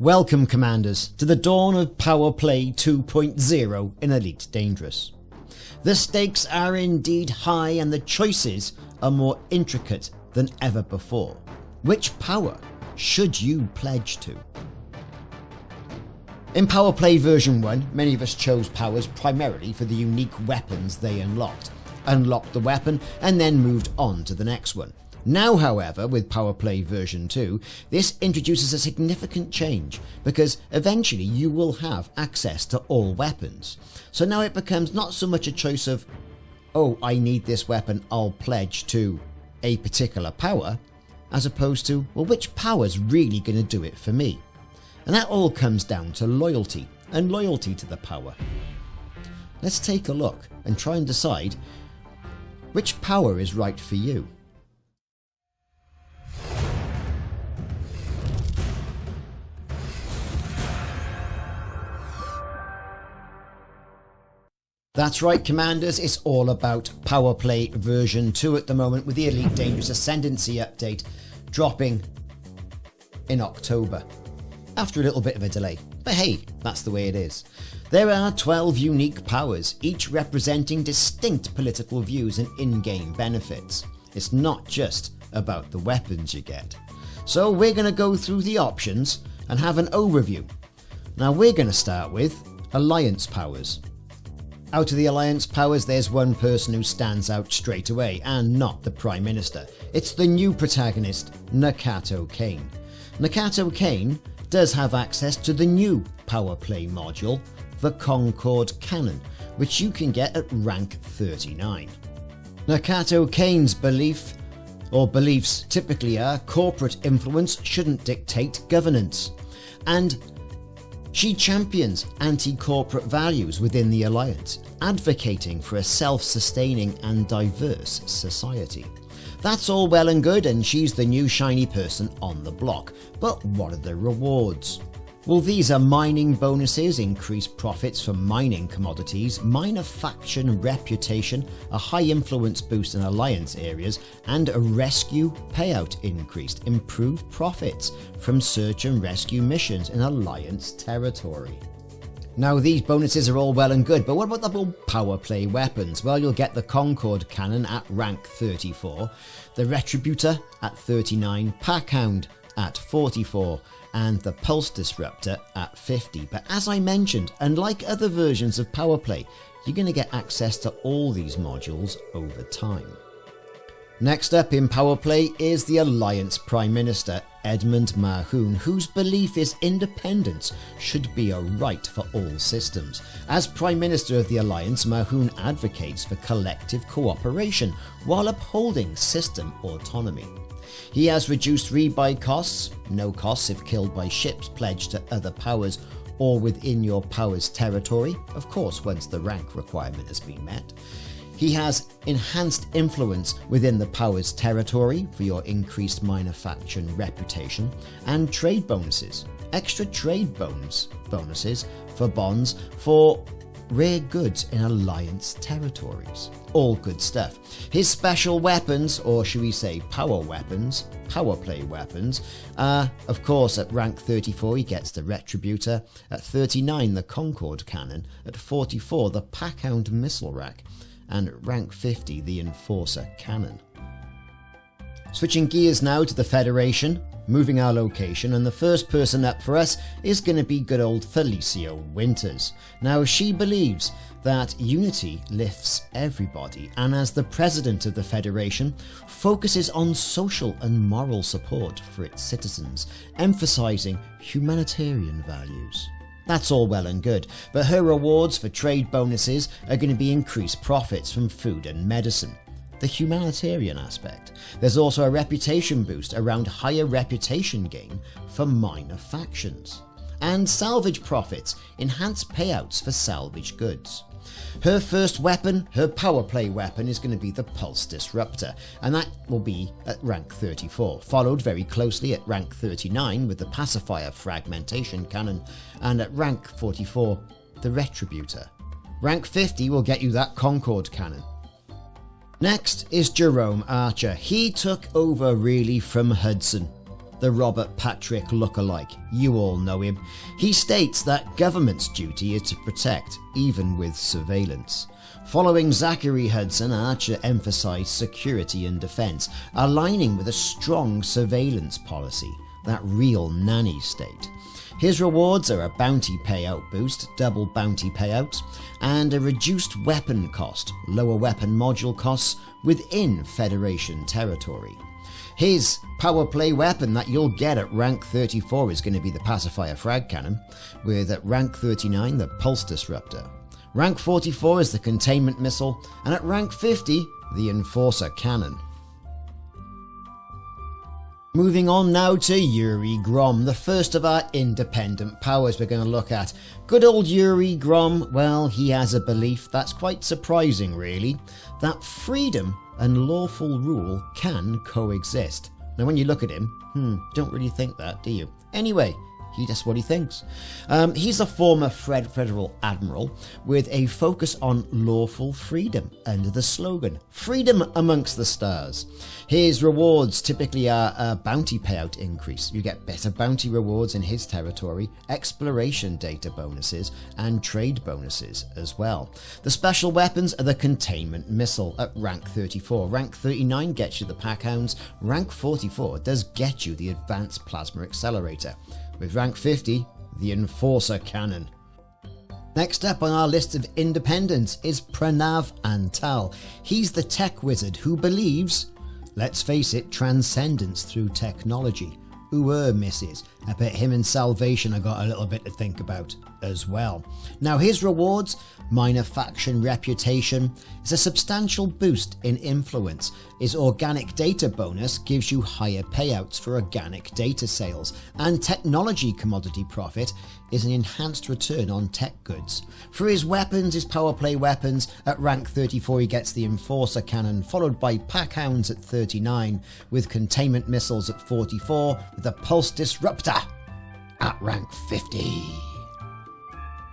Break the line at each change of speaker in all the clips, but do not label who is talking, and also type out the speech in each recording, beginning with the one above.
Welcome, Commanders, to the dawn of Powerplay 2.0 in Elite Dangerous. The stakes are indeed high and the choices are more intricate than ever before. Which power should you pledge to? In Powerplay version 1, many of us chose powers primarily for the unique weapons they unlocked the weapon and then moved on to the next one. Now, however, with Powerplay version 2, this introduces a significant change because eventually you will have access to all weapons. So now it becomes not so much a choice of, oh, I need this weapon, I'll pledge to a particular power, as opposed to, well, which power's really going to do it for me? And that all comes down to loyalty and loyalty to the power. Let's take a look and try and decide which power is right for you. That's right, Commanders, it's all about Powerplay version 2 at the moment, with the Elite Dangerous Ascendancy update dropping in October, after a little bit of a delay. But hey, that's the way it is. There are 12 unique powers, each representing distinct political views and in-game benefits. It's not just about the weapons you get. So we're going to go through the options and have an overview. Now we're going to start with Alliance powers. Out of the Alliance powers, there's one person who stands out straight away, and not the Prime Minister. It's the new protagonist, Nakto Kaine. Nakto Kaine does have access to the new Powerplay module, the Concord Cannon, which you can get at rank 39. Nakto Kaine's beliefs typically are corporate influence shouldn't dictate governance, and she champions anti-corporate values within the Alliance, advocating for a self-sustaining and diverse society. That's all well and good, and she's the new shiny person on the block, but what are the rewards? Well, these are mining bonuses, increased profits from mining commodities, minor faction reputation, a high influence boost in Alliance areas, and a rescue payout increase, improved profits from search and rescue missions in Alliance territory. Now, these bonuses are all well and good, but what about the Powerplay weapons? Well, you'll get the Concord Cannon at rank 34, the Retributor at 39, Packhound at 44, and the Pulse Disruptor at 50. But as I mentioned, unlike other versions of Powerplay, you're going to get access to all these modules over time. Next up in Powerplay is the Alliance Prime Minister, Edmund Mahon, whose belief is independence should be a right for all systems. As Prime Minister of the Alliance, Mahon advocates for collective cooperation while upholding system autonomy. He has reduced rebuy costs, no costs if killed by ships pledged to other powers or within your power's territory, of course once the rank requirement has been met. He has enhanced influence within the power's territory for your increased minor faction reputation, and trade bonuses, extra trade bonuses for bonds for rare goods in Alliance territories. All good stuff. His special weapons, or should we say power weapons, Powerplay weapons, of course at rank 34 he gets the Retributor, at 39 the Concord Cannon, at 44 the Packhound Missile Rack, and at rank 50 the Enforcer Cannon. Switching gears now to the Federation, moving our location, and the first person up for us is going to be good old Felicia Winters. Now, she believes that unity lifts everybody, and as the president of the Federation, focuses on social and moral support for its citizens, emphasizing humanitarian values. That's all well and good, but her rewards for trade bonuses are going to be increased profits from food and medicine, the humanitarian aspect. There's also a reputation boost around higher reputation gain for minor factions, and salvage profits, enhanced payouts for salvage goods. Her first weapon, her Powerplay weapon, is going to be the Pulse Disruptor, and that will be at rank 34, followed very closely at rank 39 with the Pacifier Fragmentation Cannon, and at rank 44, the Retributor. Rank 50 will get you that Concord Cannon. Next is Jerome Archer. He took over really from Hudson. the Robert Patrick lookalike. You all know him. He states that government's duty is to protect, even with surveillance. Following Zachary Hudson, Archer emphasised security and defence, aligning with a strong surveillance policy, that real nanny state. His rewards are a bounty payout boost, double bounty payouts, and a reduced weapon cost, lower weapon module costs within Federation territory. His power play weapon that you'll get at rank 34 is going to be the Pacifier Frag Cannon, with at rank 39 the Pulse Disruptor. Rank 44 is the Containment Missile, and at rank 50 the Enforcer Cannon. Moving on now to Yuri Grom, the first of our independent powers we're going to look at. Good old Yuri Grom, well, he has a belief that's quite surprising really, that freedom and lawful rule can coexist. Now when you look at him, don't really think that, do you? Anyway, that's what he thinks. He's a former federal admiral with a focus on lawful freedom under the slogan, Freedom Amongst the Stars. His rewards typically are a bounty payout increase. You get better bounty rewards in his territory, exploration data bonuses, and trade bonuses as well. The special weapons are the Containment Missile at rank 34. Rank 39 gets you the Packhounds. Rank 44 does get you the Advanced Plasma Accelerator. With rank 50, the Enforcer Cannon. Next up on our list of independents is Pranav Antal. He's the tech wizard who believes, let's face it, transcendence through technology. Misses. I bet him and Salvation have got a little bit to think about as well. Now his rewards, minor faction reputation, is a substantial boost in influence. His organic data bonus gives you higher payouts for organic data sales, and technology commodity profit is an enhanced return on tech goods. For his weapons, his power play weapons, at rank 34 he gets the Enforcer Cannon, followed by Packhounds at 39, with Containment Missiles at 44, with the Pulse Disruptor at rank 50.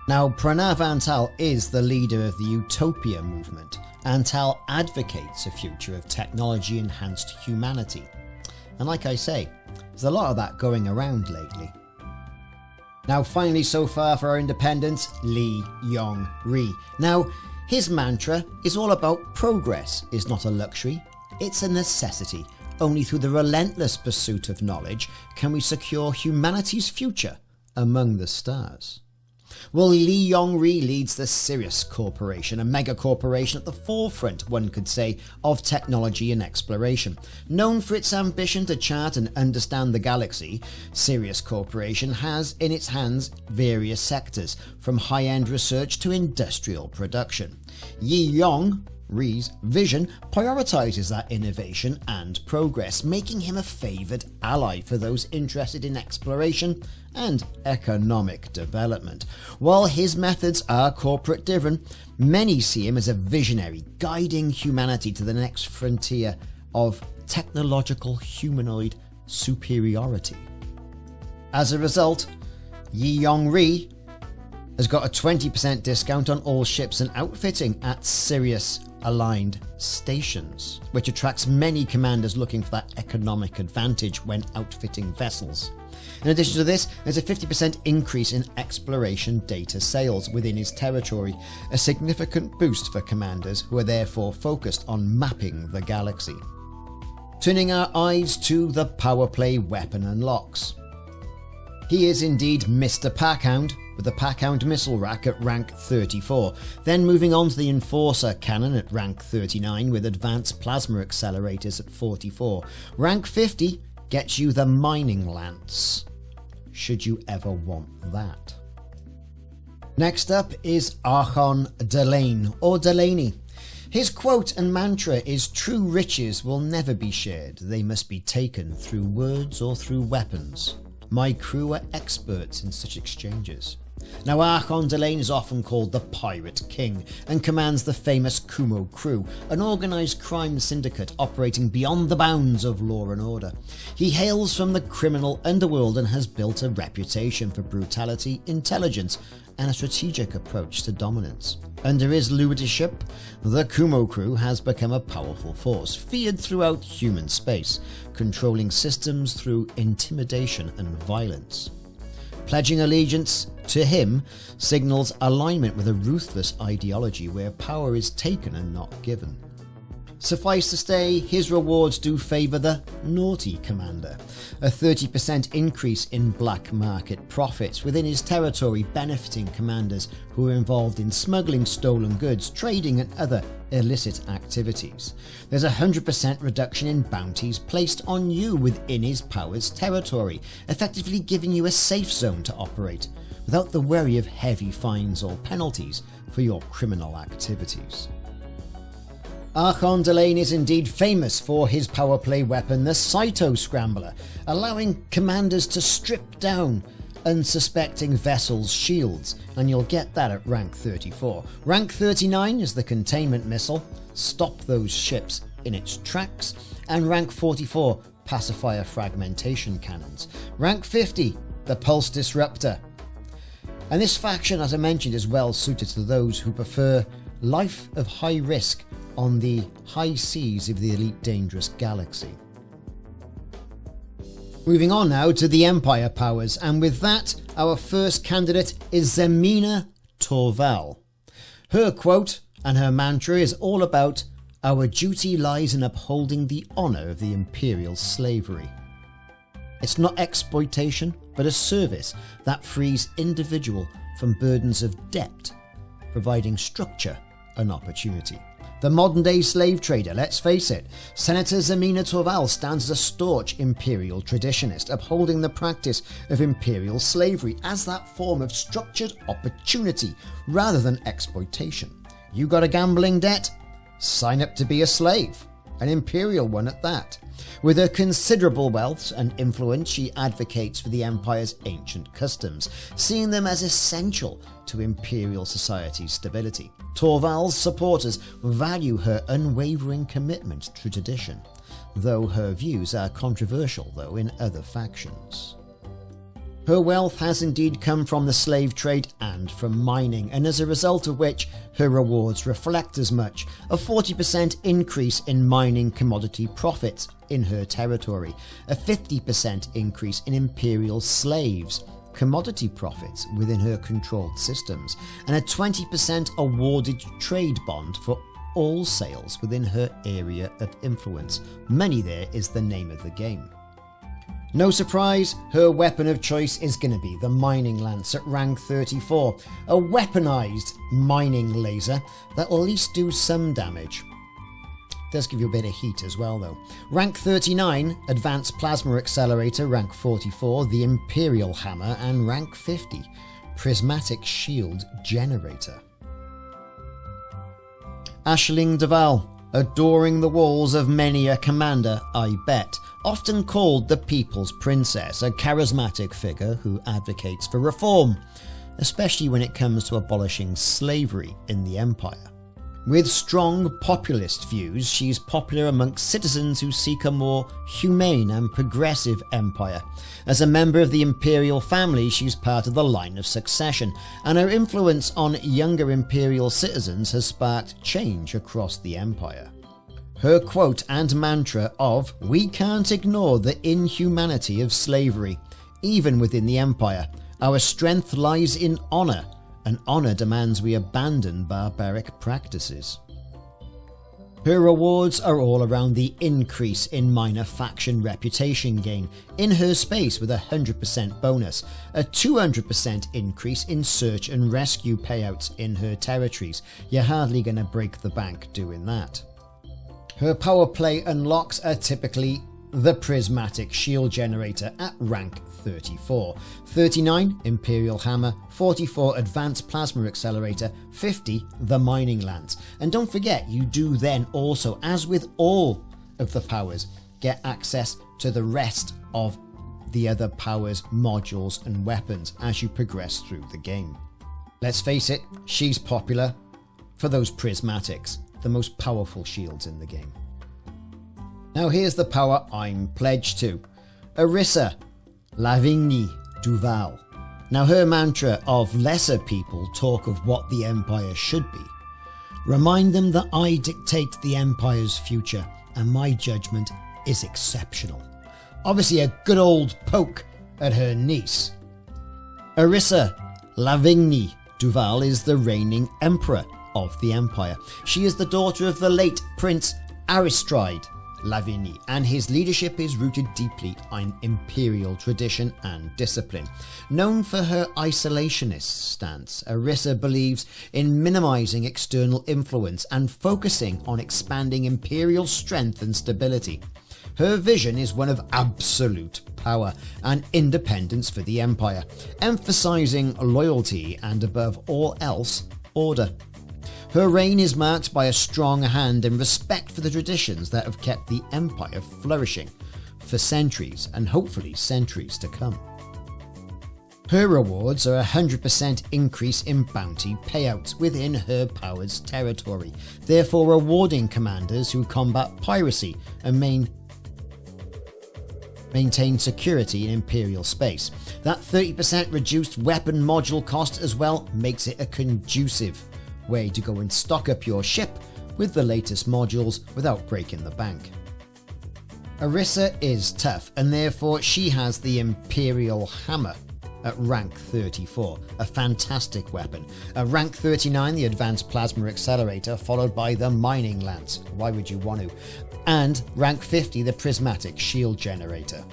Now, Pranav Antal is the leader of the Utopia movement. Antal advocates a future of technology-enhanced humanity. And like I say, there's a lot of that going around lately. Now, finally, so far for our independents, Yong-Rui. Now, his mantra is all about progress is not a luxury, it's a necessity. Only through the relentless pursuit of knowledge can we secure humanity's future among the stars. Well, Yong-Rui leads the Sirius Corporation, a mega corporation at the forefront, one could say, of technology and exploration. Known for its ambition to chart and understand the galaxy, Sirius Corporation has in its hands various sectors, from high-end research to industrial production. Yong-Rui's vision prioritizes that innovation and progress, making him a favored ally for those interested in exploration and economic development. While his methods are corporate driven, many see him as a visionary, guiding humanity to the next frontier of technological humanoid superiority. As a result, Yong-Rui has got a 20% discount on all ships and outfitting at Sirius-aligned stations, which attracts many commanders looking for that economic advantage when outfitting vessels. In addition to this, there's a 50% increase in exploration data sales within his territory, a significant boost for commanders who are therefore focused on mapping the galaxy. Turning our eyes to the power play weapon unlocks. He is indeed Mr. Packhound, with the Packhound missile rack at rank 34, then moving on to the Enforcer Cannon at rank 39 with advanced plasma accelerators at 44. Rank 50 gets you the Mining Lance, should you ever want that. Next up is Archon Delaine, or Delaine. His quote and mantra is, "True riches will never be shared, they must be taken through words or through weapons. My crew are experts in such exchanges." Now, Archon Delaine is often called the Pirate King and commands the famous Kumo crew, an organised crime syndicate operating beyond the bounds of law and order. He hails from the criminal underworld and has built a reputation for brutality, intelligence and a strategic approach to dominance. Under his leadership, the Kumo crew has become a powerful force, feared throughout human space, controlling systems through intimidation and violence. Pledging allegiance to him signals alignment with a ruthless ideology where power is taken and not given. Suffice to say, his rewards do favour the naughty commander. A 30% increase in black market profits within his territory, benefiting commanders who are involved in smuggling stolen goods, trading and other illicit activities. There's a 100% reduction in bounties placed on you within his power's territory, effectively giving you a safe zone to operate, without the worry of heavy fines or penalties for your criminal activities. Archon Delaine is indeed famous for his power play weapon, the Saito Scrambler, allowing commanders to strip down unsuspecting vessels' shields, and you'll get that at rank 34. Rank 39 is the containment missile, stop those ships in its tracks, and rank 44, pacifier fragmentation cannons. Rank 50, the pulse disruptor. And this faction, as I mentioned, is well suited to those who prefer life of high risk on the high seas of the Elite Dangerous Galaxy. Moving on now to the Empire powers, and with that, our first candidate is Zemina Torval. Her quote and her mantra is all about "Our duty lies in upholding the honour of the Imperial slavery." It's not exploitation, but a service that frees individual from burdens of debt, providing structure and opportunity. The modern-day slave trader, let's face it, Senator Zemina Torval stands as a staunch Imperial traditionist, upholding the practice of Imperial slavery as that form of structured opportunity rather than exploitation. You got a gambling debt? Sign up to be a slave, an Imperial one at that. With her considerable wealth and influence, she advocates for the Empire's ancient customs, seeing them as essential to Imperial society's stability. Torval's supporters value her unwavering commitment to tradition, though her views are controversial in other factions. Her wealth has indeed come from the slave trade and from mining, and as a result of which her rewards reflect as much: a 40% increase in mining commodity profits in her territory, a 50% increase in Imperial slaves commodity profits within her controlled systems, and a 20% awarded trade bond for all sales within her area of influence. Money there is the name of the game. No surprise, her weapon of choice is going to be the Mining Lance at rank 34, a weaponized mining laser that will at least do some damage. Does give you a bit of heat as well though. Rank 39, Advanced Plasma Accelerator, rank 44, the Imperial Hammer, and rank 50, Prismatic Shield Generator. Lavigny-Duval, adoring the walls of many a commander, I bet. Often called the People's Princess, a charismatic figure who advocates for reform, especially when it comes to abolishing slavery in the Empire. With strong populist views, she's popular amongst citizens who seek a more humane and progressive empire. As a member of the Imperial family, she's part of the line of succession, and her influence on younger Imperial citizens has sparked change across the Empire. Her quote and mantra of "We can't ignore the inhumanity of slavery, even within the Empire. Our strength lies in honour, and honour demands we abandon barbaric practices." Her rewards are all around the increase in minor faction reputation gain in her space with a 100% bonus, a 200% increase in search and rescue payouts in her territories. You're hardly going to break the bank doing that. Her power play unlocks are typically the Prismatic Shield Generator at rank 34, 39 Imperial Hammer, 44 Advanced Plasma Accelerator, 50 the Mining Lance. And don't forget, you do then also, as with all of the powers, get access to the rest of the other powers, modules and weapons as you progress through the game. Let's face it, she's popular for those prismatics, the most powerful shields in the game. Now here's the power I'm pledged to. Arissa, Lavigny-Duval. Now her mantra of lesser people talk of what the Empire should be. Remind them that I dictate the Empire's future and my judgment is exceptional. Obviously a good old poke at her niece. Arissa Lavigny-Duval is the reigning Emperor of the Empire. She is the daughter of the late Prince Aristide Lavigny, and his leadership is rooted deeply in Imperial tradition and discipline. Known for her isolationist stance, Arissa believes in minimizing external influence and focusing on expanding Imperial strength and stability. Her vision is one of absolute power and independence for the Empire, emphasizing loyalty and, above all else, order. Her reign is marked by a strong hand and respect for the traditions that have kept the Empire flourishing for centuries and hopefully centuries to come. Her rewards are a 100% increase in bounty payouts within her power's territory, therefore rewarding commanders who combat piracy and maintain security in Imperial space. That 30% reduced weapon module cost as well makes it a conducive way to go and stock up your ship with the latest modules without breaking the bank. Arissa is tough and therefore she has the Imperial Hammer at rank 34, a fantastic weapon. At rank 39, the Advanced Plasma Accelerator, followed by the Mining Lance, why would you want to? And rank 50, the Prismatic Shield Generator.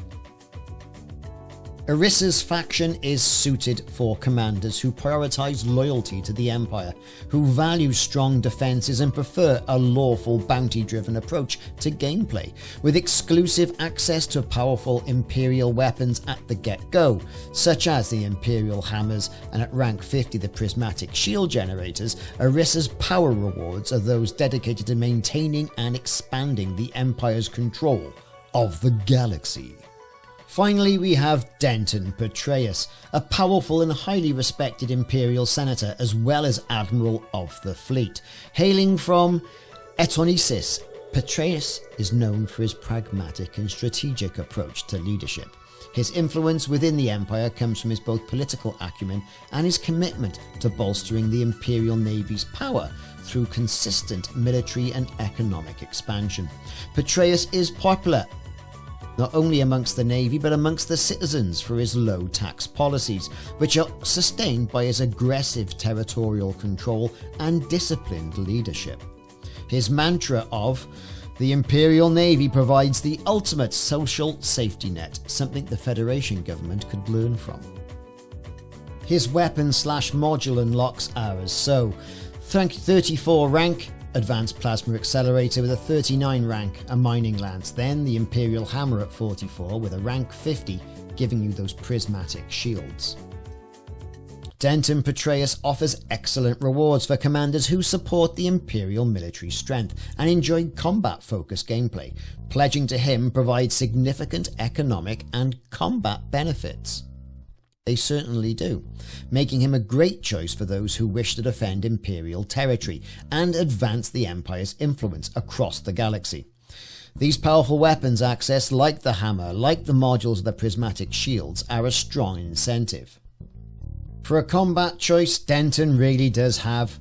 Arissa's faction is suited for commanders who prioritize loyalty to the Empire, who value strong defenses and prefer a lawful, bounty-driven approach to gameplay, with exclusive access to powerful Imperial weapons at the get-go, such as the Imperial Hammers, and at rank 50 the Prismatic Shield Generators. Arissa's power rewards are those dedicated to maintaining and expanding the Empire's control of the galaxy. Finally, we have Denton Patreus, a powerful and highly respected Imperial senator as well as Admiral of the Fleet. Hailing from Etonisis, Patreus is known for his pragmatic and strategic approach to leadership. His influence within the Empire comes from his both political acumen and his commitment to bolstering the Imperial Navy's power through consistent military and economic expansion. Patreus is popular not only amongst the Navy but amongst the citizens for his low tax policies, which are sustained by his aggressive territorial control and disciplined leadership. His mantra of the Imperial Navy provides the ultimate social safety net, something the Federation government could learn from. His weapon/module unlocks are as so: 34 rank, Advanced Plasma Accelerator with a 39 rank, a Mining Lance, then the Imperial Hammer at 44 with a rank 50, giving you those prismatic shields. Denton Patreus offers excellent rewards for commanders who support the Imperial military strength and enjoy combat-focused gameplay. Pledging to him provides significant economic and combat benefits. They certainly do, making him a great choice for those who wish to defend Imperial territory and advance the Empire's influence across the galaxy. These powerful weapons access, like the hammer, like the modules of the prismatic shields, are a strong incentive. For a combat choice, Denton really does have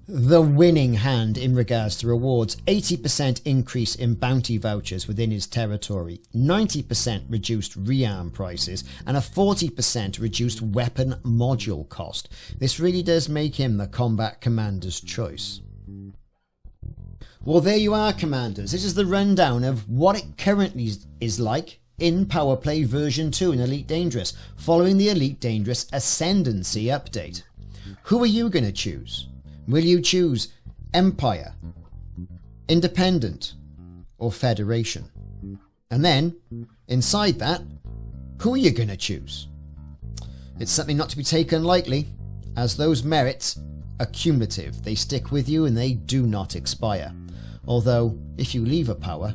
the winning hand in regards to rewards. 80% increase in bounty vouchers within his territory, 90% reduced rearm prices, and a 40% reduced weapon module cost. This really does make him the combat commander's choice. Well, there you are, commanders. This is the rundown of what it currently is like in Powerplay version 2 in Elite Dangerous, following the Elite Dangerous Ascendancy update. Who are you going to choose? Will you choose Empire, Independent, or Federation? And then, inside that, who are you going to choose? It's something not to be taken lightly, as those merits are cumulative. They stick with you and they do not expire. Although, if you leave a power,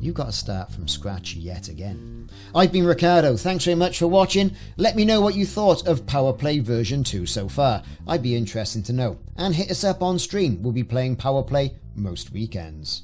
you've got to start from scratch yet again. I've been Ricardo, thanks very much for watching. Let me know what you thought of Powerplay version 2 so far. I'd be interested to know. And hit us up on stream, we'll be playing Powerplay most weekends.